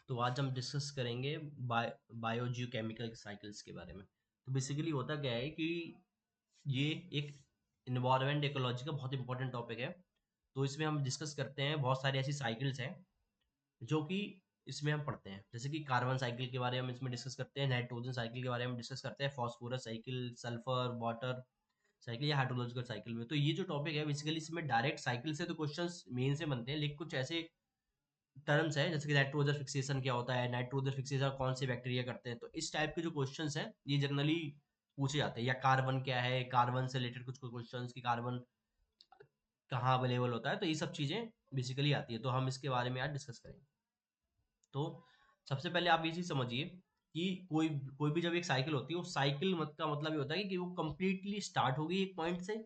तो आज हम डिस्कस करेंगे बायोजियोकेमिकल साइकिल्स के बारे में। तो बेसिकली होता क्या है कि ये एक इन्वायरमेंट इकोलॉजी का बहुत इंपॉर्टेंट टॉपिक है। तो इसमें हम डिस्कस करते हैं, बहुत सारी ऐसी साइकिल्स हैं जो कि इसमें हम पढ़ते हैं, जैसे कि कार्बन साइकिल के बारे में हम इसमें डिस्कस करते हैं, नाइट्रोजन साइकिल के बारे में डिस्कस करते हैं, phosphorus cycle, sulphur water cycle या हाइड्रोलॉजिकल साइकिल में। तो ये जो टॉपिक है बेसिकली इसमें डायरेक्ट साइकिल से तो क्वेश्चंस मेन से बनते हैं, लेकिन कुछ ऐसे टर्म्स है जैसे कि नाइट्रोजन फिक्सेशन क्या होता है, नाइट्रोजन फिक्सेशन कौन से बैक्टीरिया करते हैं, तो इस टाइप के जो क्वेश्चंस हैं ये जनरली पूछे जाते हैं। या कार्बन क्या है, कार्बन से रिलेटेड कुछ क्वेश्चंस कि कार्बन कहाँ अवेलेबल होता है, तो ये सब चीजें बेसिकली आती है। तो हम इसके बारे में आज डिस्कस करेंगे। तो सबसे पहले आप ये चीज समझिए कि कोई कोई भी जब एक साइकिल होती है, वो साइकिल मत का मतलब ये होता है कि वो कंप्लीटली स्टार्ट होगी एक पॉइंट से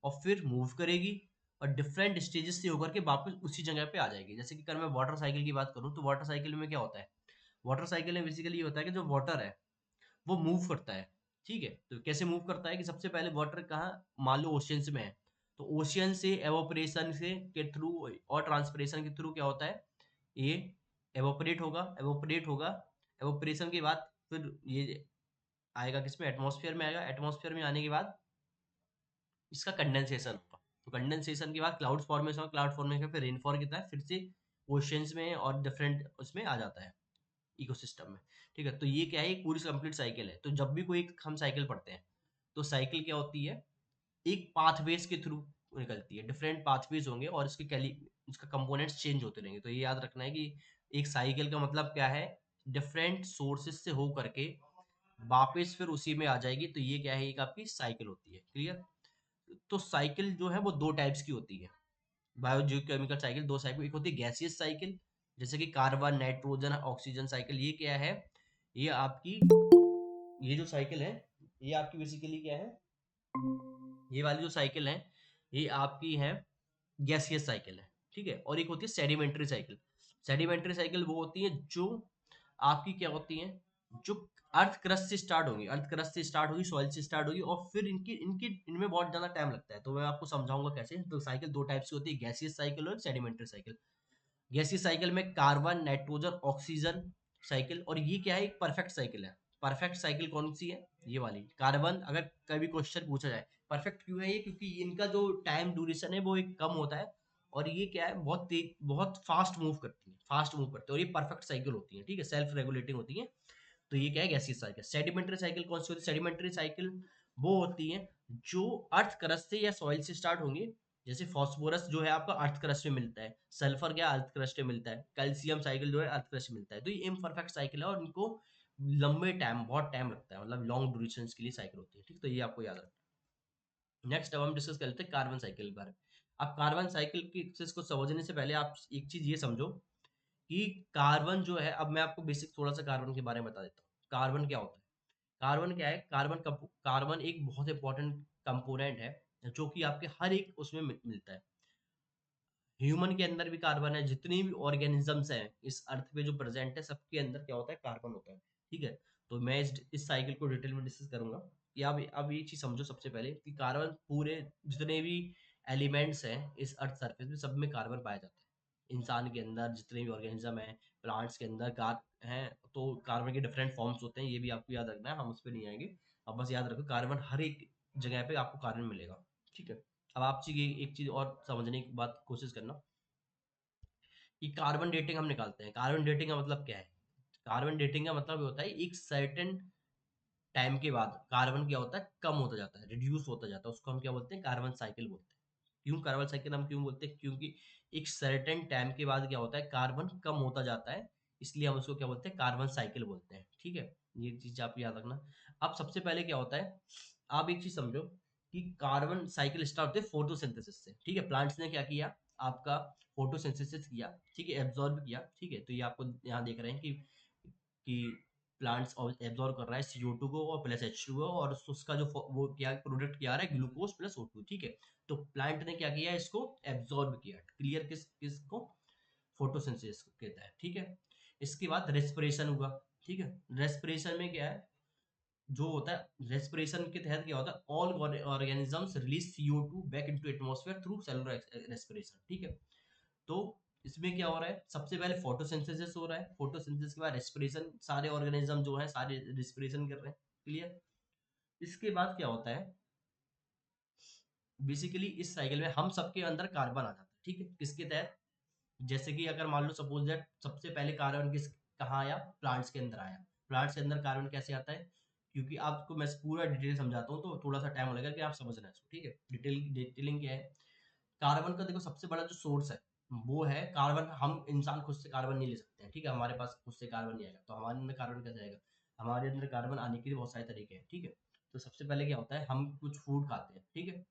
और फिर मूव करेगी और डिफरेंट स्टेजेस से होकर के वापस उसी जगह पे आ जाएगी। जैसे कि अगर मैं वाटर साइकिल की बात करूँ, तो वाटर साइकिल में क्या होता है, वाटर साइकिल में बेसिकली ये होता है कि जो वाटर है वो मूव करता है। ठीक है, तो कैसे मूव करता है कि सबसे पहले वाटर कहाँ, मान लो ओशियंस में है, तो ओशियन से एवोपरेशन से के थ्रू और ट्रांसपरेशन के थ्रू क्या होता है, ये एवोपरेट होगा, एवोपरेट होगा, एवोपरेशन के बाद फिर ये आएगा किसमें, एटमॉस्फेयर में आएगा, एटमॉस्फेयर में आने के बाद इसका कंडेंसेशन होगा, तो कंडेंसेशन के बाद क्लाउड फॉर्मेशन होगा, क्लाउड फॉर्मेशन फिर रेनफॉल की तरह फिर से ओशियंस में और डिफरेंट उसमें आ जाता है इकोसिस्टम में। ठीक है, तो ये क्या है, एक पूरी कंप्लीट साइकिल है। तो जब भी कोई एक हम साइकिल पढ़ते हैं, तो साइकिल क्या होती है, एक पाथवेज के थ्रू निकलती है, डिफरेंट पाथवेज होंगे और इसके कैली उसका कंपोनेंट्स चेंज होते रहेंगे। तो ये याद रखना है कि एक साइकिल का मतलब क्या है, डिफरेंट सोर्सेज से हो करके वापस फिर उसी में आ जाएगी। तो ये क्या है, एक आपकी साइकिल होती है। क्लियर। तो साइकिल जो है वो दो टाइप्स की होती है, बायोजियोकेमिकल साइकिल दो साइकिल, एक होती है गैसियस साइकिल जैसे कि कार्बन नाइट्रोजन ऑक्सीजन साइकिल। ये क्या है, ये आपकी ये जो साइकिल है ये आपकी बेसिकली क्या है, ये वाली जो साइकिल है ये आपकी है गैसियस साइकिल है। ठीक है, और एक होती है सेडिमेंट्री साइकिल। सेडिमेंट्री साइकिल वो होती है जो आपकी क्या होती है, जो अर्थ क्रस्ट से स्टार्ट होगी, अर्थ क्रस्ट से स्टार्ट होगी, सॉइल से स्टार्ट होगी और फिर इनकी इनकी इनमें बहुत ज्यादा टाइम लगता है। तो मैं आपको समझाऊंगा कैसे। तो साइकिल दो टाइप्स की होती है, गैसियस साइकिल और सेडिमेंट्री साइकिल। गैसीय साइकिल में कार्बन नाइट्रोजन ऑक्सीजन साइकिल, और ये क्या है, एक परफेक्ट साइकिल है। परफेक्ट साइकिल कौन सी है, ये वाली कार्बन। अगर कभी क्वेश्चन पूछा जाए परफेक्ट क्यों है ये, क्योंकि इनका जो टाइम ड्यूरेशन है वो एक कम होता है और ये क्या है, बहुत तेज बहुत फास्ट मूव करती है, फास्ट मूव करते हैं, और ये परफेक्ट साइकिल होती है। ठीक है, सेल्फ रेगुलेटिंग होती है। तो ये क्या है, गैसीय साइकिल। सेडिमेंट्री साइकिल कौन सी होती है, सेडिमेंट्री साइकिल वो होती है जो अर्थ क्रस्ट से या सॉइल से स्टार्ट होंगी। जैसे फास्फोरस जो है आपका अर्थ क्रस्ट में मिलता है, सल्फर क्या अर्थ क्रस्ट में मिलता है, कैल्शियम साइकिल जो है अर्थ क्रस्ट में मिलता है। तो ये इम्परफेक्ट साइकिल है और इनको लंबे टाइम बहुत टाइम लगता है, मतलब लॉन्ग ड्यूरेशन के लिए साइकिल होती है। ठीक, तो ये आपको याद रखना। नेक्स्ट अब हम डिस्कस कर लेते हैं कार्बन साइकिल के बारे में। अब कार्बन साइकिल की एक्सेस को समझने से पहले आप एक चीज ये समझो कि कार्बन जो है, अब मैं आपको बेसिक थोड़ा सा कार्बन के बारे में बता देता हूँ। कार्बन क्या होता है, कार्बन क्या है, कार्बन एक बहुत इंपॉर्टेंट कंपोनेंट है जो कि आपके हर एक उसमें मिलता है। ह्यूमन के अंदर भी कार्बन है, जितनी भी ऑर्गेनिजम्स हैं इस अर्थ पे जो प्रेजेंट है सबके अंदर क्या होता है, कार्बन होता है। ठीक है, तो मैं इस साइकिल को डिटेल में डिस्कस करूंगा कि अब ये चीज समझो सबसे पहले कि कार्बन पूरे जितने भी एलिमेंट्स हैं इस अर्थ सरफेस में सब में कार्बन पाया जाता है। इंसान के अंदर जितने भी ऑर्गेनिज्म है, प्लांट्स के अंदर कार हैं, तो कार्बन के डिफरेंट फॉर्म्स होते हैं, ये भी आपको याद रखना है, हम उस पर नहीं आएंगे। अब बस याद रखो कार्बन हर एक जगह पे आपको कार्बन मिलेगा। ठीक है, अब आप चीज एक चीज और समझने की बात कोशिश करना कि कार्बन डेटिंग हम निकालते हैं। कार्बन डेटिंग का मतलब क्या है, कार्बन डेटिंग का मतलब ये होता है एक सर्टेन टाइम के बाद कार्बन क्या होता है, कम होता जाता है, रिड्यूस होता जाता है, उसको हम क्या बोलते हैं, कार्बन साइकिल बोलते हैं। क्यों कार्बन साइकिल हम क्यों बोलते हैं, क्योंकि एक सर्टेन टाइम के बाद क्या होता है, कार्बन कम होता जाता है, इसलिए हम उसको क्या बोलते हैं, कार्बन साइकिल बोलते हैं। ठीक है, ये चीज आप याद रखना। अब सबसे पहले क्या होता है, आप एक चीज समझो कि कार्बन साइकिल स्टार्ट होते है फोटोसिंथेसिस से। ठीक है, प्लांट्स ने क्या किया, आपका फोटोसिंथेसिस किया, ठीक है, एब्जॉर्ब किया। ठीक है, तो ये आपको यहाँ देख रहे हैं कि प्लांट्स एब्जॉर्ब कर रहा है CO2 को और प्लस H2O, और उसका जो वो क्या प्रोडक्ट क्या आ रहा है, ग्लूकोज प्लस O2। ठीक है, तो प्लांट ने क्या किया, इसको एब्जॉर्ब किया। क्लियर, किसको, फोटोसिंथेसिस कहता है। ठीक है, इसके बाद रेस्पिरेशन हुआ। ठीक है, रेस्पिरेशन में क्या है, जो होता है रेस्पिरेशन के तहत क्या होता है, all organisms release CO2 back into atmosphere through cellular respiration. ठीक है, तो इसमें क्या हो रहा है, सबसे पहले फोटोसिंथेसिस हो रहा है, फोटोसिंथेसिस के बाद रेस्पिरेशन, सारे ऑर्गेनिज्म जो है सारे रेस्पिरेशन कर रहे हैं। क्लियर। इसके बाद क्या होता है, बेसिकली इस साइकिल में हम सबके अंदर कार्बन आ जाता है। ठीक है, किसके तहत, जैसे कि अगर मान लो सपोज दैट सबसे पहले कार्बन किस कहाँ आया, प्लांट्स के अंदर आया। प्लांट्स के अंदर कार्बन कैसे आता है, क्योंकि आपको मैं पूरा डिटेल समझाता हूँ तो थोड़ा सा टाइम लगेगा कि आप समझना है इसको। ठीक है, डिटेलिंग क्या है, कार्बन का देखो सबसे बड़ा जो सोर्स है वो है कार्बन। हम इंसान खुद से कार्बन नहीं ले सकते हैं, ठीक है, हमारे पास खुद से कार्बन नहीं आएगा, तो हमारे अंदर कार्बन कैसे आएगा, हमारे अंदर कार्बन आने के लिए बहुत सारे तरीके हैं। ठीक है, तो सबसे पहले क्या होता है, हम कुछ फूड खाते हैं। ठीक है,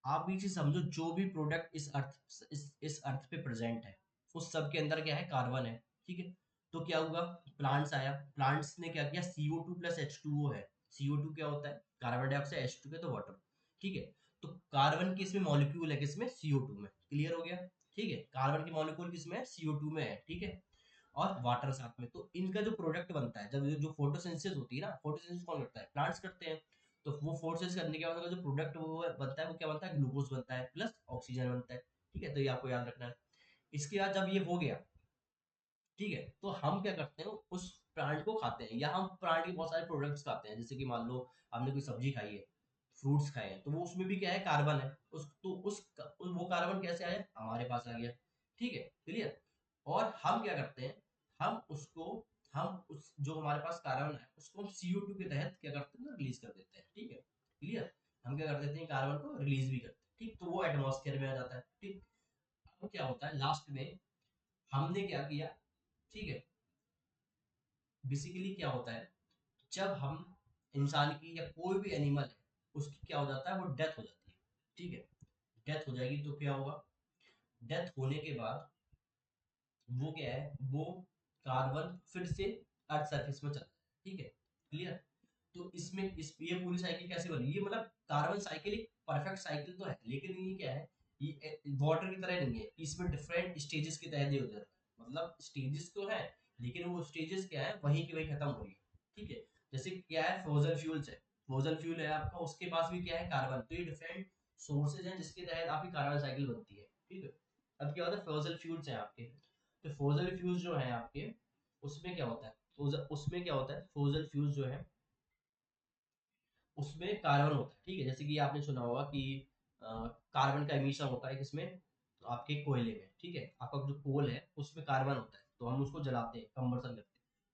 आप भी चीज समझो, जो भी प्रोडक्ट इस अर्थ पे प्रेजेंट है उस सब के अंदर क्या है, कार्बन है। ठीक है, तो क्या हुआ, प्लांट्स आया, प्लांट्स ने क्या किया, CO2 प्लस H2O है। CO2 क्या होता है, कार्बन डाइऑक्साइड, H2 के तो वाटर। ठीक है, तो कार्बन की इसमें मॉलिक्यूल है किसमें, CO2 में। क्लियर हो गया। ठीक है, कार्बन की मॉलिक्यूल किसमें है, CO2 में है। ठीक है, और वाटर साथ में, तो इनका जो प्रोडक्ट बनता है, जब जो फोटोसिंथेसिस होती है ना, फोटोसिंथेसिस कौन करता है, प्लांट्स करते हैं। तो वो फोटोसिंथेसिस करने के बाद उनका जो प्रोडक्ट वो बनता है, वो क्या बनता है, ग्लूकोज बनता है प्लस ऑक्सीजन बनता है। ठीक है, तो ये आपको याद रखना है। इसके बाद जब ये हो गया, ठीक है, तो हम क्या करते हैं, उस प्लांट को खाते हैं, या हम प्लांट के बहुत सारे प्रोडक्ट्स खाते हैं, जैसे कि मान लो हमने कोई सब्जी खाई है, फ्रूट्स खाए हैं, तो वो उसमें भी क्या है, कार्बन है। वो कार्बन कैसे आया, हमारे पास आ गया। ठीक है, क्लियर। और हम क्या करते हैं, हम उसको हम उस जो हमारे पास कार्बन है उसको हम CO2 के तहत क्या करते हैं, रिलीज कर देते हैं। ठीक है, क्लियर। हम क्या कर देते हैं, कार्बन को रिलीज भी करते हैं। ठीक, तो वो एटमॉस्फेयर में आ जाता है। ठीक, अब क्या होता है लास्ट में, हमने क्या किया, ठीक है, बेसिकली क्या होता है, जब हम इंसान की या कोई भी एनिमल है उसकी क्या हो जाता है, वो डेथ हो जाती है। ठीक है, डेथ हो जाएगी तो क्या होगा, डेथ होने के बाद वो क्या है, वो कार्बन फिर से अर्थ सरफेस में चला जाए। ठीक है, क्लियर। तो इसमें ये पूरी साइकिल कैसे बनी, ये मतलब कार्बन साइकिल एक परफेक्ट साइकिल तो है, लेकिन ये क्या है, ये वाटर की तरह नहीं है, इसमें डिफरेंट स्टेजेस के तहत ये हो जाता है। मतलब स्टेजेस तो है, लेकिन वो स्टेजेस क्या है, वहीं की वहीं खत्म हो रही है। ठीक है, जैसे क्या है, फ्रोजन फ्यूल्स है, फ्रोजन फ्यूल है आपका, उसके पास भी क्या है, कार्बन। तो ये डिफरेंट सोर्सेज हैं जिसके तहत आपकी कार्बन साइकिल बनती है। ठीक है, अब क्या होता है, फ्रोजन फ्यूल्स हैं आपके, तो फ्रोजन फ्यूल्स जो है आपके, उसमें क्या होता है, उसमें क्या होता है, फ्रोजन फ्यूल्स जो है उसमें कार्बन होता है। ठीक है, जैसे कि आपने सुना होगा कि कार्बन का एमिशन होता है किसमें, तो आपके कोयले में। ठीक है, आपका जो कोल है उसमें कार्बन होता है, तो हम उसको जलाते हैं, कंबर्सन करते हैं,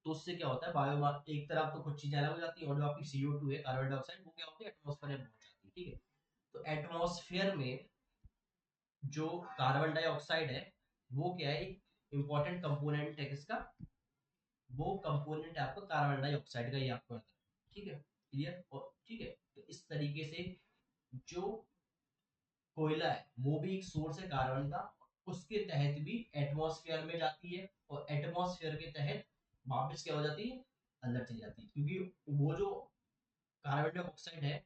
तो उससे क्या होता है, बायोमास एक तरफ तो कुछ चीजें अलग हो जाती है, और जो आपकी CO2 है, कार्बन डाइऑक्साइड, वो क्या होती है, एटमोस्फेयर में पहुंच जाती है। ठीक है, तो एटमोस्फेयर में जो कार्बन डाइऑक्साइड है वो क्या है, एक इंपॉर्टेंट कंपोनेंट है किसका, वो कंपोनेंट है आपका कार्बन डाइऑक्साइड का, ये आपको पता है। ठीक है, क्लियर। और ठीक है, तो इस तरीके से जो कोयला है वो भी एक सोर्स है कार्बन का, उसके तहत भी एटमॉस्फेयर में जाती है, और एटमॉस्फेयर के तहत वापस क्या हो जाती है, अंदर चली जाती है, क्योंकि वो जो कार्बन डाइऑक्साइड है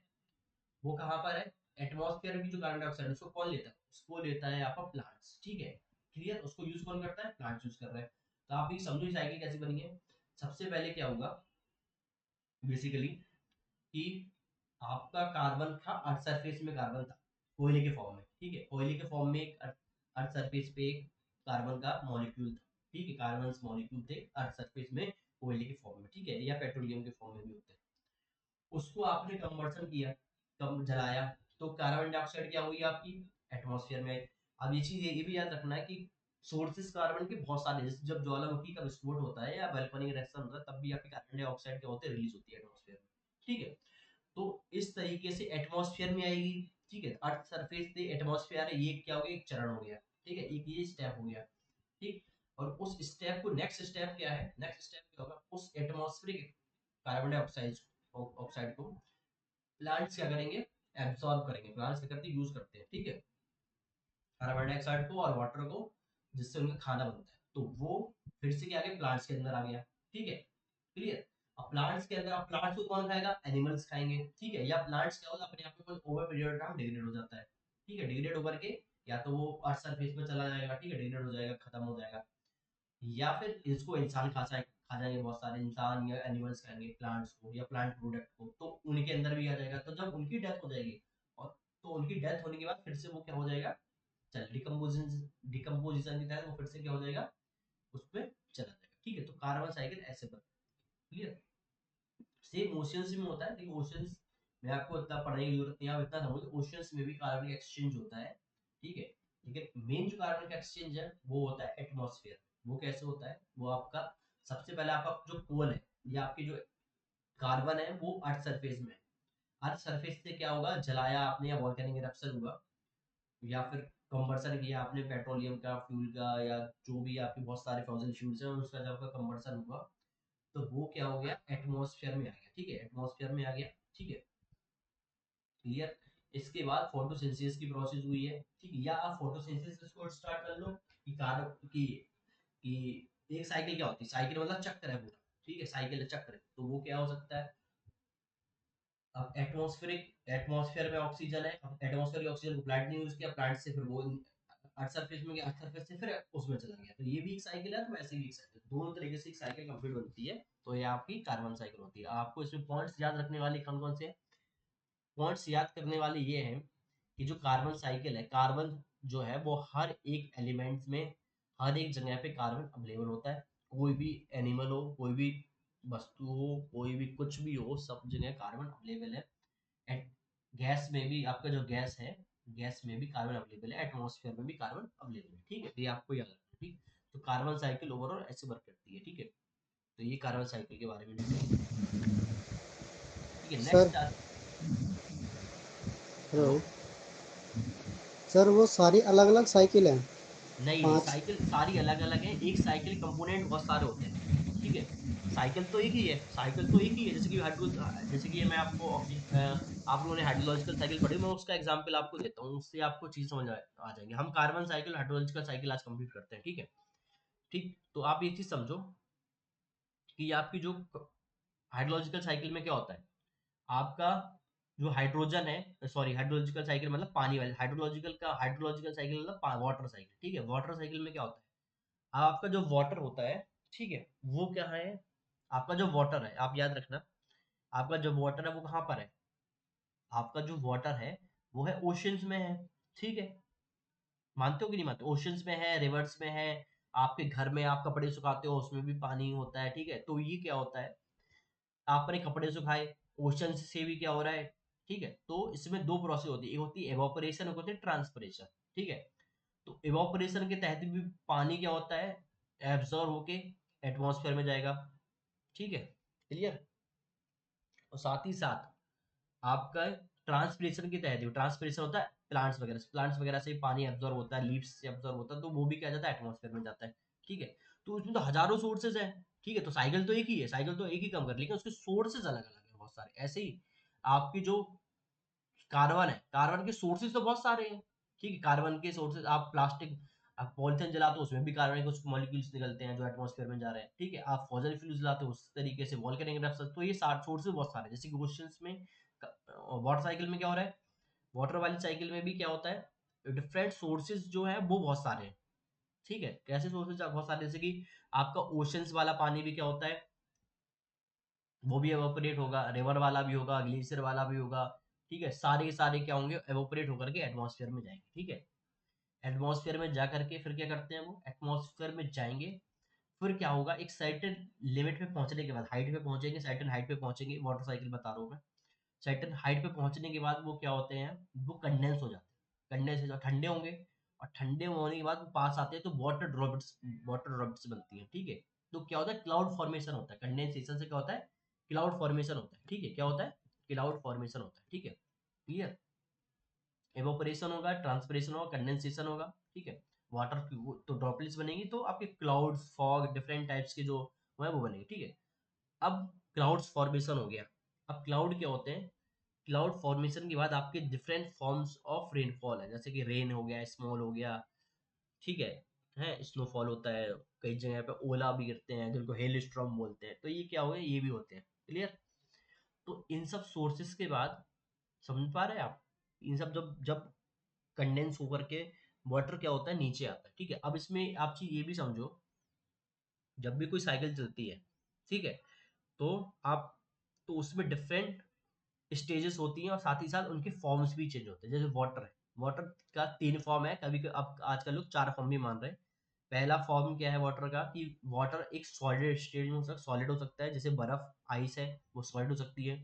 वो कहाँ पर है, एटमॉस्फेयर की जो कार्बन डाइऑक्साइड है उसको कौन लेता है, उसको लेता है आपका प्लांट्स। ठीक है, क्लियर। उसको यूज कौन करता है, प्लांट्स यूज कर रहे हैं। तो आप ये समझो साइकिल कैसे बनी है। सबसे पहले क्या होगा, बेसिकली कि आपका कार्बन था, अर्थ सरफेस में कार्बन था कोयले के फॉर्म में। ठीक है, कोयले के फॉर्म में एक अर्थ सरफेस पे एक कार्बन का मॉलिक्यूल था। ठीक है, कार्बन मॉलिक्यूल थे अर्थ सरफेस में कोयले के फॉर्म में। ठीक है, या पेट्रोलियम के फॉर्म में भी होते हैं। उसको आपने कन्वर्सन किया, कम जलाया, तो कार्बन डाइऑक्साइड क्या हुई आपकी, एटमॉस्फेयर में आई। अब ये चीज ये भी याद रखना है कि सोर्सेस कार्बन के बहुत सारे, जैसे जब ज्वालामुखी का विस्फोट होता है या वल्कनिक रिएक्शन होता है, तब भी आपकी कार्बन डाइऑक्साइड क्या होते हैं, रिलीज होती है एटमॉस्फेयर में। ठीक है, तो इस तरीके से एटमॉस्फेयर में आएगी। ठीक है, अर्थ सरफेस से एटमॉस्फेयर है, ये क्या हो गया, एक चरण हो गया। ठीक है, एक ये स्टेप हो गया। ठीक, और उस स्टेप को, नेक्स्ट स्टेप क्या है, नेक्स्ट स्टेप क्या होगा, उस एटमॉस्फेरिक कार्बन डाइऑक्साइड ऑक्साइड को प्लांट्स क्या करेंगे, एब्सॉर्ब करेंगे। प्लांट्स क्या करते हैं, यूज करते हैं। ठीक है, कार्बन डाइऑक्साइड को और वाटर को, जिससे उनका खाना बनता है, तो वो फिर से क्या आ गया, प्लांट्स के अंदर आ गया। ठीक है, क्लियर। अब प्लांट्स के अंदर, अब प्लांट्स को कौन खाएगा, एनिमल्स खाएंगे। ठीक है, या प्लांट्स क्या होगा, अपने आप में कुछ ओवर पीरियड टाइम डिग्रेड हो जाता है। ठीक है, डिग्रेड होकर के या तो वो अर्थ सरफेस पे चला जाएगा, ठीक है, डिग्रेड हो जाएगा, खत्म हो जाएगा, या फिर इसको इंसान खा जाएंगे, बहुत सारे इंसान या एनिमल्स खाएंगे प्लांट्स को या प्लांट प्रोडक्ट को, तो उनके अंदर भी आ जाएगा। तो जब उनकी डेथ हो जाएगी, और तो उनकी डेथ होने के बाद फिर से वो क्या हो जाएगा, चल डिकम्पोजिशन के तहत वो फिर से क्या हो जाएगा, उस पर चला जाएगा। ठीक है, तो कार्बन साइकिल ऐसे बनता है। क्लियर? सेम ओशियंस में होता है, लेकिन ओशियंस में आपको इतना पढ़ने की जरूरत नहीं है, आप इतना समझो ओशियंस में भी कार्बन का एक्सचेंज होता है। ठीक है, लेकिन मेन जो कार्बन का एक्सचेंज है वो होता है एटमॉस्फेयर। वो कैसे होता है? वो आपका सबसे पहले आपका जो कोल है या आपकी जो कार्बन है वो अर्थ सरफेस में है। अर्थ सरफेस से क्या होगा, जलाया आपने या वोल्केनिक इरप्शन हुआ या फिर कंबर्सन किया आपने पेट्रोलियम का, फ्यूल का, या जो भी आपके बहुत सारे फॉसिल फ्यूल्स हैं उसका जब आपका कंबर्सन हुआ तो वो क्या हो गया, एटमॉस्फेयर में आ गया। ठीक है, एटमॉस्फेयर में आ गया। ठीक है, क्लियर? इसके बाद फोटोसिंथेसिस की प्रोसेस हुई है। ठीक है, या आप फोटोसिंथेसिस को स्टार्ट कर लो कि कार्बन की एक साइकिल क्या होती है, साइकिल मतलब चक्र है पूरा। ठीक है, साइकिल चक्र है, तो वो क्या हो सकता है, अब एटमॉस्फेयर में ऑक्सीजन है, अब एटमॉस्फेयर की ऑक्सीजन को प्लांट ने यूज किया, प्लांट से फिर वो अर्थ सरफेस में गया, अर्थ सरफेस से फिर उसमें चला गया, तो ये भी एक साइकिल है, तो वैसे भी एक साइकिल, दोनों तरीके से एक साइकिल कंप्लीट होती है। तो ये आपकी कार्बन साइकिल होती है। आपको इसमें पॉइंट्स याद रखने वाले कौन कौन से पॉइंट्स याद करने वाले ये हैं कि जो कार्बन साइकिल है, कार्बन जो है वो हर एक एलिमेंट में, हर एक जगह पे कार्बन अवेलेबल होता है। कोई भी एनिमल हो, कोई भी वस्तु हो, कोई भी कुछ भी हो, सब जगह कार्बन अवेलेबल है। एट गैस में भी आपका जो गैस है, गैस में भी कार्बन अवेलेबल है, एटमॉस्फेयर में भी कार्बन अवेलेबल है। ठीक है, तो ये आपको याद रखना। ठीक, तो कार्बन साइकिल ओवरऑल ऐसे वर्क करती है। ठीक है, तो ये कार्बन साइकिल के बारे में डिटेल। ठीक है, sir. Next hello. Hello. Sir वो सारी अलग अलग साइकिल हैं? नहीं नहीं, 5। साइकिल सारी अलग अलग है, एक साइकिल कंपोनेंट बहुत सारे होते हैं। ठीक है, साइकिल तो एक ही है, साइकिल तो एक ही है, जैसे कि हाइड्रो, जैसे कि ये मैं आपको आप लोगों ने हाइड्रोलॉजिकल साइकिल पढ़ी, मैं उसका एग्जांपल आपको देता हूँ, उससे आपको चीज समझ आ जाएंगे। हम कार्बन साइकिल, हाइड्रोलॉजिकल साइकिल आज कंप्लीट करते हैं। ठीक है, ठीक, तो आप ये चीज समझो कि आपकी जो हाइड्रोलॉजिकल साइकिल में क्या होता है, आपका जो हाइड्रोजन है, सॉरी हाइड्रोलॉजिकल साइकिल मतलब पानी वाली, हाइड्रोलॉजिकल साइकिल मतलब वाटर साइकिल। ठीक है, वाटर साइकिल में क्या होता है, अब आपका जो वाटर होता है, ठीक है, वो क्या है, आपका जो वाटर है, आप याद रखना, आपका जो वाटर है वो कहाँ पर है, आपका जो वाटर है वो है ओशंस में है। ठीक है, मानते हो कि नहीं मानते, ओशंस में है, रिवर्स में है, आपके घर में आप कपड़े सुखाते हो उसमें भी पानी होता है। ठीक है, तो ये क्या होता है, आपने कपड़े सुखाए, ओशन से भी क्या हो रहा है। ठीक है, तो इसमें दो प्रोसेस होती है, एक होती है एवापोरेशन, एक होती है ट्रांसपरेशन। ठीक है, तो इवापोरेशन के तहत भी पानी क्या होता है, एब्जॉर्ब होके एटमॉस्फेयर में जाएगा। ठीक है, क्लियर? और साथ ही साथ आपका ट्रांसपरेशन के तहत, ट्रांसपरेशन होता है प्लांट्स वगैरह से पानी एब्जॉर्ब होता है, लीव्स से एब्जॉर्ब होता है, तो वो भी क्या जाता है, एटमॉस्फेयर में जाता है। ठीक है, तो उसमें तो हजारों सोर्सेज हैं। ठीक है, तो साइकिल तो एक ही है, साइकिल तो एक ही काम कर, लेकिन उसके सोर्सेज अलग अलग है बहुत सारे। ऐसे ही आपकी जो कार्बन है, कार्बन के सोर्सेज तो बहुत सारे हैं। ठीक है, कार्बन के सोर्सेज, आप प्लास्टिक, आप पॉलिथीन जलाते हो उसमें भी कार्बन के कुछ मॉलिक्यूल्स निकलते हैं जो एटमॉस्फेयर में जा रहे हैं। ठीक है, आप फॉसिल फ्यूल्स जलाते हो उस तरीके से वोल्केनिक इरप्शन, तो ये सारे सोर्सेज बहुत सारे हैं। जैसे कि क्वेश्चंस में वाटर साइकिल में क्या हो रहा है, वाटर वाली साइकिल में भी क्या होता है, डिफरेंट सोर्सेज जो है वो बहुत सारे हैं। ठीक है, कैसे सोर्सेज बहुत सारे, जैसे कि आपका ओशंस वाला पानी भी क्या होता है, वो भी एवोपरेट होगा, रिवर वाला भी होगा, ग्लेशियर वाला भी होगा। ठीक है, सारे के सारे क्या होंगे, एवोपरेट होकर के एटमॉस्फेयर में जाएंगे। ठीक है, एटमॉस्फेयर में जा करके फिर क्या करते हैं, वो एटमॉस्फेयर में जाएंगे, फिर क्या होगा, एक सर्टेन लिमिट पे पहुंचने के बाद, हाइट पे पहुंचेंगे, सर्टेन हाइट पे पहुंचेंगे, वाटर साइकिल बता रहा हूँ मैं। सर्टेन हाइट पे पहुंचने के बाद वो क्या होते हैं, वो कंडेंस हो जाते हैं, कंडेंस हो ठंडे होंगे, और ठंडे होने के बाद वो पास आते हैं तो वाटर ड्रॉप्स बनती हैं। ठीक है, तो क्या होता है, क्लाउड फॉर्मेशन होता है, कंडेंसेशन से क्या होता है, क्लाउड फॉर्मेशन होता है। ठीक है, क्या होता है, क्लाउड फॉर्मेशन होता है। ठीक है, क्लियर? एवोपरेशन होगा, ट्रांसपरेशन होगा, कंडेंसेशन होगा। ठीक है, वाटर की तो ड्रॉपलेट्स बनेगी, तो आपके क्लाउड, फॉग, डिफरेंट टाइप्स के जो है वो बनेंगे। ठीक है, अब क्लाउड्स फॉर्मेशन हो गया। अब क्लाउड क्या होते हैं, क्लाउड फॉर्मेशन के बाद आपके डिफरेंट फॉर्म्स ऑफ रेनफॉल है, जैसे कि रेन हो गया, स्मॉल हो गया। ठीक है स्नोफॉल होता है, कई जगह पे ओला भी गिरते हैं जिनको हेल स्टॉर्म बोलते हैं, तो ये क्या हो गया, ये भी होते हैं। क्लियर? तो इन सब सोर्सेस के बाद, समझ पा रहे हैं आप, इन सब जब जब कंडेंस होकर के वाटर क्या होता है, नीचे आता है। ठीक है, अब इसमें आप चीज ये भी समझो, जब भी कोई साइकिल चलती है, ठीक है, तो आप, तो उसमें डिफरेंट स्टेजेस होती हैं और साथ ही साथ उनके फॉर्म्स भी चेंज होते हैं। जैसे वाटर है, वाटर का 3 फॉर्म है, कभी अब आजकल लोग 4 फॉर्म भी मान रहे हैं। पहला फॉर्म क्या है वाटर का, कि वाटर एक सॉलिड स्टेज में सॉलिड हो सकता है, जैसे बर्फ, आइस है, वो सॉलिड हो सकती है।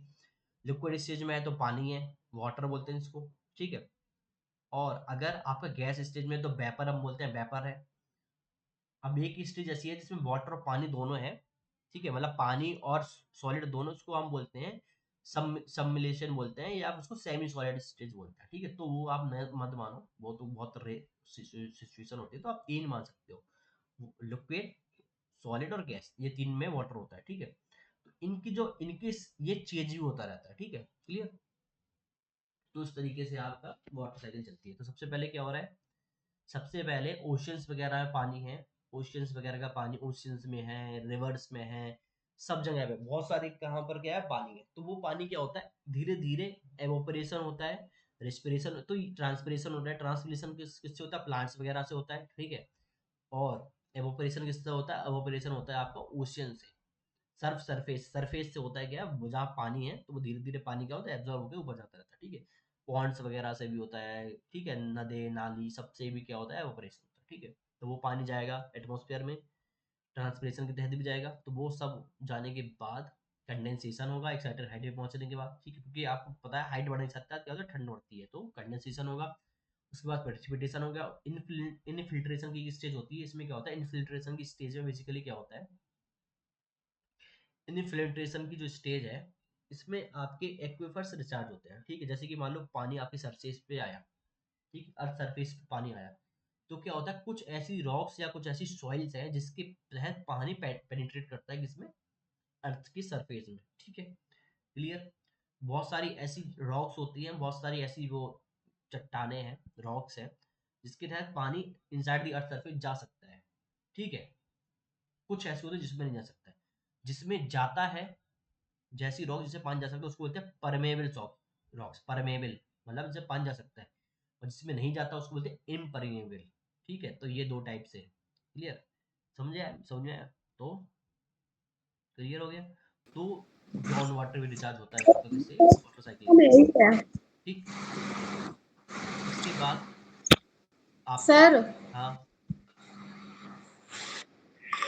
लिक्विड स्टेज में है तो पानी है, वाटर बोलते हैं इसको, ठीक है। और अगर आपका गैस स्टेज में है तो वेपर हम बोलते हैं, वेपर है। अब एक स्टेज ऐसी है जिसमें वाटर और पानी दोनों है, ठीक है, मतलब पानी और सॉलिड दोनों, उसको हम बोलते हैं सम्मिलेशन बोलते हैं, या उसको सेमी सॉलिड स्टेज बोलते हैं, ठीक है। तो वो आप मत मानो, वो तो बहुत रेयर सिचुएशन होती है, तो आप तीन मान सकते हो, लिक्विड, सॉलिड और गैस, ये तीन में वाटर होता है, ठीक है। तो इनकी ये चेंज भी होता रहता है, ठीक है, क्लियर। तो उस तरीके से आपका वाटर साइकिल चलती है। तो सबसे पहले क्या हो रहा है, सबसे पहले ओशियंस वगैरह में पानी है, ओशियंस वगैरह का पानी ओशियंस में है, रिवर्स में है, सब जगह पे बहुत सारी, कहाँ पर क्या है, पानी है। तो वो पानी क्या होता है, धीरे धीरे एवोपरेशन होता है, रेस्पिरेशन, तो ट्रांसपिरेशन होता है। ट्रांसपिरेशन किससे होता है, प्लांट्स वगैरह से होता है, ठीक है। और एवोपरेशन किससे होता है, एवोपरेशन होता है आपका ओशियन से। सरफेस से होता है क्या, जहाँ पानी है तो वो धीरे धीरे पानी क्या होता है, एब्जॉर्ब होकर ऊपर जाता रहता है, ठीक है। पॉन्ड्स वगैरह से भी होता है, ठीक है, नदे नाली सबसे भी क्या होता है, एवोपरेशन होता है, ठीक है। तो वो पानी जाएगा एटमॉस्फेयर में, ट्रांसपिरेशन के तहत भी जाएगा, तो वो सब जाने के बाद कंडेंसेशन होगा एक सर्टेन हाइट पे पहुंचने के बाद, ठीक है, क्योंकि आपको पता है हाइट बढ़ने के साथ साथ क्या होता है, ठंड बढ़ती है, तो कंडेंसेशन होगा। उसके बाद प्रेसिपिटेशन हो गया। इनफिल्ट्रेशन की स्टेज होती है, इसमें क्या होता है, इनफिल्ट्रेशन की स्टेज में बेसिकली क्या होता है, इनफिल्ट्रेशन की जो स्टेज है, इसमें आपके एक्विफर्स रिचार्ज होते हैं, ठीक है। जैसे कि मान लो पानी आपकी सरफेस पे आया, ठीक है, अर्थ सरफेस पे पानी आया, तो क्या होता है, कुछ ऐसी रॉक्स या कुछ ऐसी सॉइल्स हैं जिसके तहत पानी पेनिट्रेट करता है, किसमें, अर्थ की सरफेस में, ठीक है, क्लियर। बहुत सारी ऐसी रॉक्स होती हैं, बहुत सारी ऐसी वो चट्टाने हैं, रॉक्स हैं, जिसके तहत पानी इनसाइड दी अर्थ सरफेस जा सकता है, ठीक है। कुछ ऐसे होते हैं जिसमें नहीं जा सकता है, जिसमें जाता है, जैसी रॉक जिससे पानी जा सकता है उसको बोलते हैं परमेबल रॉक्स, परमेबल मतलब जिससे पानी जा सकता है। और जिसमें नहीं जाता उसको बोलते हैं इम्परमेबल, ठीक है। तो ये दो टाइप से, क्लियर, समझ में आया तो, क्लियर हो गया। तो ग्राउंड वाटर भी रिचार्ज होता है इस वक्त से वाटर साइकिल हम से, यही है। ठीक। इसके बाद आपका, सर हाँ,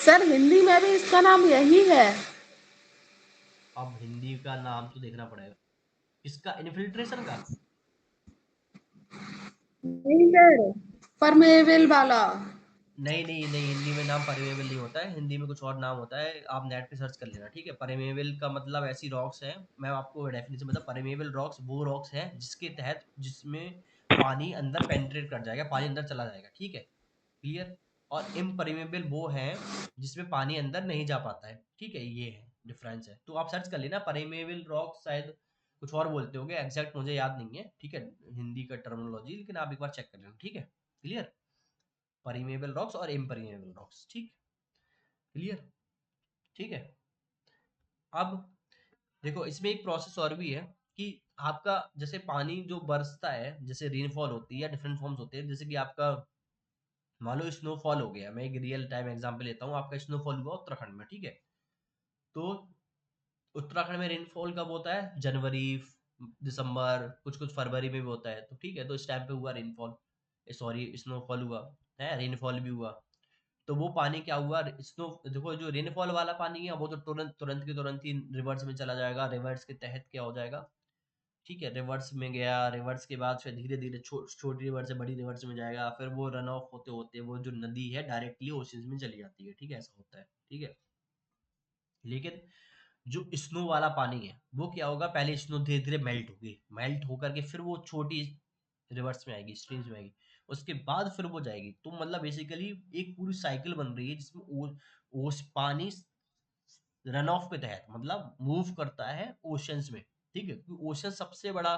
सर हिंदी में भी इसका नाम यही है। अब हिंदी का नाम तो देखना पड़ेगा, इसका इन्फिल्ट्रेशन का। नहीं सर, परमेबल वाला। नहीं नहीं नहीं, हिंदी में नाम परमेबल नहीं होता है, हिंदी में कुछ और नाम होता है, आप नेट पे सर्च कर लेना, ठीक है। परमेबल का मतलब ऐसी रॉक्स हैं, मैं आपको डेफिनेशन बता, परमेबल रॉक्स वो रॉक्स हैं जिसके तहत, जिसमें पानी अंदर पेनिट्रेट कर जाएगा, पानी अंदर चला जाएगा, ठीक है, क्लियर। और इम्परमेबल वो है जिसमें पानी अंदर नहीं जा पाता है, ठीक है, ये है डिफरेंस है। तो आप सर्च कर लेना परमेबल रॉक, शायद कुछ और बोलते होंगे, एग्जैक्ट मुझे याद नहीं है, ठीक है, हिंदी का टर्मिनोलॉजी, लेकिन आप एक बार चेक कर लेना, ठीक है, क्लियर। परमेबल रॉक्स और इम्परमेबल रॉक्स, ठीक, क्लियर, ठीक है। अब देखो इसमें एक प्रोसेस और भी है, कि आपका जैसे पानी जो बरसता है, जैसे रेनफॉल होती है या डिफरेंट फॉर्म्स होते हैं, जैसे कि आपका मान लो स्नोफॉल हो गया, मैं एक रियल टाइम एग्जांपल लेता हूँ, आपका स्नोफॉल हुआ उत्तराखंड में, ठीक है। तो उत्तराखंड में रेनफॉल कब होता है, जनवरी, दिसंबर, कुछ कुछ फरवरी में भी होता है, तो ठीक है, तो इस टाइम पे हुआ रेनफॉल, सॉरी स्नोफॉल हुआ है, रेनफॉल भी हुआ। तो वो पानी क्या हुआ, स्नो, देखो जो रेनफॉल वाला पानी है वो तो तुरंत तुरंत के तुरंत ही रिवर्स में चला जाएगा, रिवर्स के तहत क्या हो जाएगा, ठीक है, रिवर्स में गया, रिवर्स के बाद फिर धीरे धीरे छोटी रिवर से बड़ी रिवर्स में जाएगा, फिर वो रन ऑफ होते होते वो जो नदी है डायरेक्टली ओशन में चली जाती है, ठीक है, ऐसा होता है, ठीक है। लेकिन जो स्नो वाला पानी है वो क्या होगा, पहले स्नो धीरे धीरे मेल्ट होगी, मेल्ट होकर के फिर वो छोटी रिवर्स में आएगी, स्ट्रीम्स में आएगी, उसके बाद फिर वो जाएगी। तो मतलब बेसिकली एक पूरी साइकिल बन रही है जिसमें ओस पानी रन ऑफ के तहत मतलब मूव करता है ओशंस में, ठीक है, क्योंकि ओशन सबसे बड़ा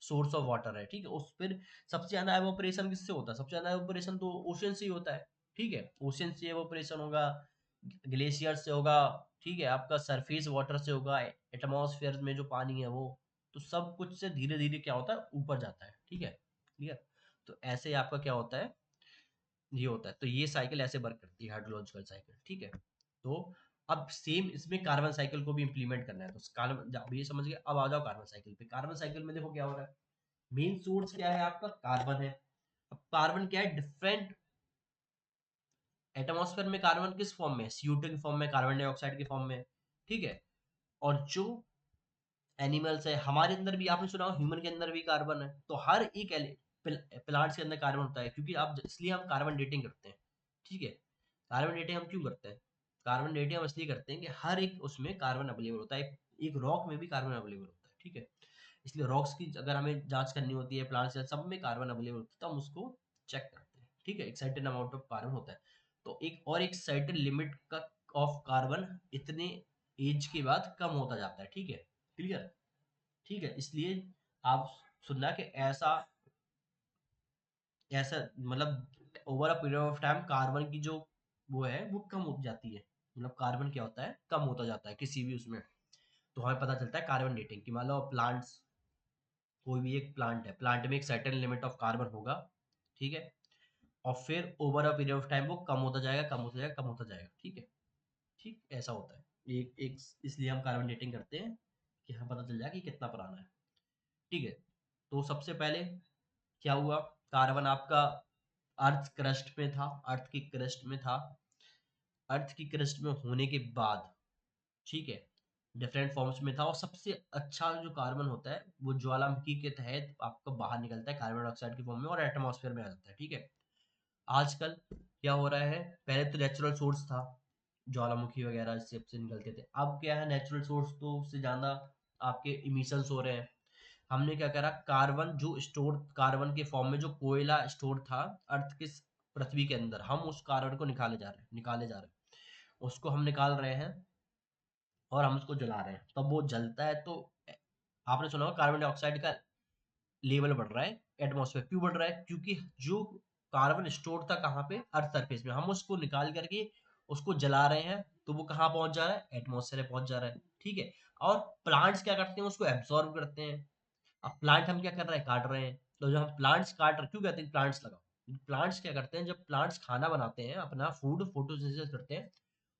सोर्स ऑफ वाटर है, ठीक है। उस फिर सबसे ज्यादा एवोपरेशन किससे होता है, सबसे ज्यादा एवोपरेशन तो ओशन से ही होता है, ठीक है, ओशन से एवोपरेशन होगा, ग्लेशियर से होगा, ठीक है, आपका सरफेस वाटर से होगा, एटमॉस्फेयर में जो पानी है वो, तो सब कुछ से धीरे धीरे क्या होता है, ऊपर जाता है, ठीक है, क्लियर। तो ऐसे आपका क्या होता है, ये होता है, तो ये साइकिल ऐसे वर्क करती है, हाइड्रोलॉजिकल साइकिल, ठीक है। तो अब सेम इसमें कार्बन साइकिल को भी इंप्लीमेंट करना है, तो कार्बन, अब ये समझ गए, अब आ जाओ कार्बन साइकिल पे। कार्बन साइकिल में देखो क्या हो रहा है, मेन सोर्स क्या है आपका, कार्बन है। अब कार्बन क्या है, डिफरेंट एटमॉस्फेयर में कार्बन किस फॉर्म में, CO2 की फॉर्म में, कार्बन डाइऑक्साइड की फॉर्म में, ठीक है। और जो एनिमल्स है, हमारे अंदर भी आपने सुना ह्यूमन के अंदर भी कार्बन है, तो हर एक प्लांट्स के अंदर कार्बन होता है, क्योंकि आप इसलिए हम कार्बन डेटिंग करते हैं, ठीक है। कार्बन डेटिंग हम क्यों करते हैं, कार्बन डेटिंग हम इसलिए करते हैं कि हर एक उसमें कार्बन अवेलेबल होता है, एक रॉक में भी कार्बन अवेलेबल होता है, ठीक है। इसलिए रॉक्स की अगर हमें जांच करनी होती है, प्लांट्स सब में कार्बन अवेलेबल होता है, तो हम उसको चेक करते हैं, ठीक है। एक सर्टेन अमाउंट ऑफ कार्बन होता है, तो एक सर्टेन लिमिट का ऑफ कार्बन इतने एज के बाद कम होता जाता है, ठीक है, क्लियर, ठीक है। इसलिए आप सुनना कि ऐसा ऐसा मतलब over a period of time carbon की जो वो है वो कम हो जाती है, मतलब कार्बन क्या होता है, कम होता जाता है किसी भी उसमें। तो हमें पता चलता है कार्बन डेटिंग की, मान लो प्लांट्स, कोई भी एक प्लांट है, प्लांट में एक सर्टेन लिमिट ऑफ कार्बन होगा, ठीक है। और फिर over a period of time वो कम होता जाएगा, कम होता जाएगा, कम होता जाएगा, ठीक है। ठीक ऐसा होता है, एक एक इसलिए हम कार्बन डेटिंग करते हैं कि हमें पता चल जाए कि कितना पुराना है, ठीक है। तो सबसे पहले क्या हुआ, कार्बन आपका अर्थ क्रस्ट में था, अर्थ की क्रस्ट में था, अर्थ की क्रस्ट में होने के बाद, ठीक है, डिफरेंट फॉर्म्स में था, और सबसे अच्छा जो कार्बन होता है वो ज्वालामुखी के तहत आपको बाहर निकलता है कार्बन डाइऑक्साइड की फॉर्म में और एटमॉस्फेयर में आ जाता है, ठीक है। आजकल क्या हो रहा है, पहले तो नेचुरल सोर्स था, ज्वालामुखी वगैरह इससे से निकलते थे, अब क्या है, नेचुरल सोर्स तो उससे ज्यादा आपके इमिशंस हो रहे हैं। हमने क्या करा, कार्बन जो स्टोर, कार्बन के फॉर्म में जो कोयला स्टोर था अर्थ के पृथ्वी के अंदर, हम उस कार्बन को निकाले जा रहे हैं, उसको हम निकाल रहे हैं और हम उसको जला रहे हैं, तब वो जलता है तो आपने सुना होगा कार्बन डाइऑक्साइड का लेवल बढ़ रहा है, एटमॉस्फेयर क्यों बढ़ रहा है, क्योंकि जो कार्बन स्टोर था कहाँ पे, अर्थ सरफेस में, हम उसको निकाल करके उसको जला रहे हैं, तो वो कहाँ पहुंच जा रहा है, एटमॉस्फेयर में पहुंच जा रहा है, ठीक है। और प्लांट्स क्या करते हैं, उसको एब्सॉर्ब करते हैं। अब प्लांट हम क्या कर रहे हैं, काट रहे हैं, तो जब हम प्लांट्स काट रहे, क्यों कहते हैं प्लांट्स लगाओ, प्लांट्स क्या करते हैं, जब प्लांट्स खाना बनाते हैं, अपना फूड फोटोसिंथेसिस करते हैं,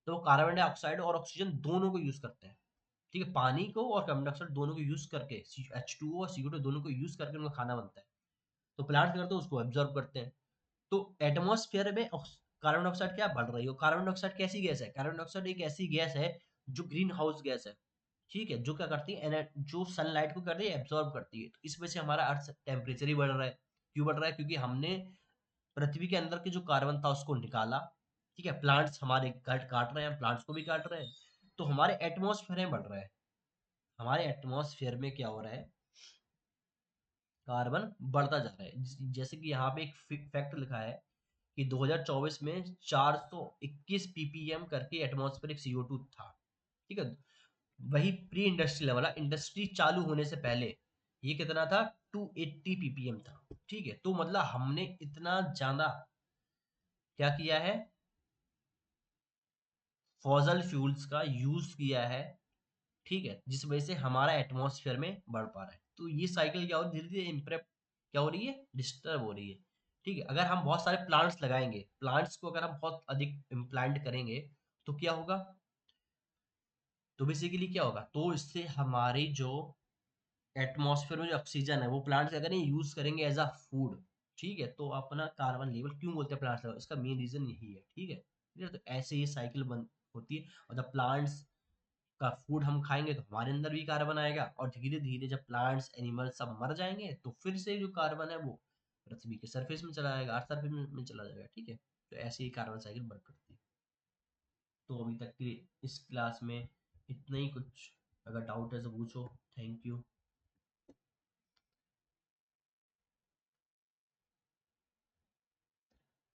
तो वो कार्बन डाइऑक्साइड और ऑक्सीजन दोनों को यूज करते हैं, ठीक है, पानी को और कार्बन डाइऑक्साइड दोनों को यूज करके, H2O और CO2 दोनों को यूज करके उनका खाना बनता है, तो प्लांट्स क्या करते हैं, उसको एब्जॉर्ब करते हैं। तो एटमॉस्फेयर में कार्बन डाइऑक्साइड क्या बढ़ रही हो, कार्बन डाइऑक्साइड कैसी गैस है, कार्बन डाइऑक्साइड एक ऐसी गैस है जो ग्रीन हाउस गैस है, ठीक है, जो क्या करती है, जो सनलाइट को करती है, एब्जॉर्ब करती है, तो इस वजह से हमारा अर्थ टेम्परेचर ही बढ़ रहा है। क्यों बढ़ रहा है, क्योंकि हमने पृथ्वी के अंदर के जो कार्बन था उसको निकाला, ठीक है, प्लांट्स हमारे काट काट रहे हैं, प्लांट्स को भी काट रहे हैं, तो हमारे एटमॉस्फेयर में बढ़ रहा है, हमारे एटमॉस्फेयर में क्या हो रहा है, कार्बन बढ़ता जा रहा है। जैसे कि यहाँ पे एक फैक्ट लिखा है कि 2024 में 421 ppm करके एटमॉस्फेरिक CO2 था, ठीक है। वही प्री इंडस्ट्री लेवल, इंडस्ट्री चालू होने से पहले ये कितना था, 280 ppm था, ठीक है। तो मतलब हमने इतना ज्यादा क्या किया है, फॉसल फ्यूल्स का यूज किया है, ठीक है, जिस वजह से हमारा एटमॉस्फेयर में बढ़ पा रहा है। तो ये साइकिल क्या हो रही है, धीरे धीरे इम्प्रेप क्या हो रही है, डिस्टर्ब हो रही है, ठीक है। अगर हम बहुत सारे प्लांट्स लगाएंगे, प्लांट्स को अगर हम बहुत अधिक इम्प्लांट करेंगे, तो क्या होगा, तो बेसिकली क्या होगा, तो इससे हमारी जो एटमॉस्फेयर में जो ऑक्सीजन है वो प्लांट्स क्या करेंगे, यूज करेंगे एज अ फूड, ठीक है। तो अपना कार्बन लेवल क्यों बोलते हैं प्लांट्स लेवल, इसका मेन रीजन यही है, ठीक है, ठीक है। तो ऐसे ही साइकिल बन होती है, और जब प्लांट्स का फूड हम खाएंगे तो हमारे अंदर भी कार्बन आएगा, और धीरे धीरे जब प्लांट्स एनिमल सब मर जाएंगे तो फिर से जो कार्बन है वो पृथ्वी के सरफेस में चला जाएगा, अर्थ सरफेस में चला जाएगा, ठीक है। तो ऐसे ही कार्बन साइकिल वर्क करती है। तो अभी तक की इस क्लास में इतना ही, कुछ अगर डाउट है तो पूछो। Thank you.